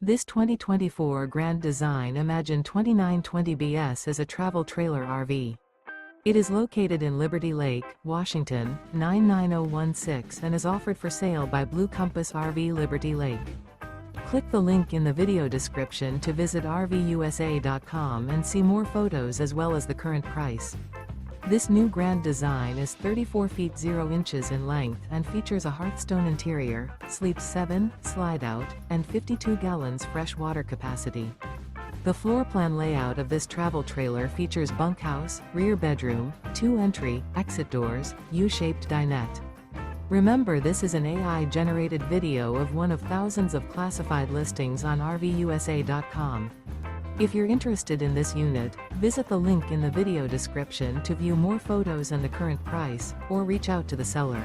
This 2024 Grand Design Imagine 2920BS is a travel trailer RV. It is located in Liberty Lake, Washington, 99016 and is offered for sale by Blue Compass RV Liberty Lake. Click the link in the video description to visit RVUSA.com and see more photos as well as the current price. This new Grand Design is 34 feet 0 inches in length and features a HEARTHSTONE interior, sleeps 7, Slideout, and 52 gallons fresh water capacity. The floor plan layout of this travel trailer features bunkhouse, rear bedroom, 2 entry, exit doors, U-shaped dinette. Remember, this is an AI-generated video of one of thousands of classified listings on RVUSA.com. If you're interested in this unit, visit the link in the video description to view more photos and the current price, or reach out to the seller.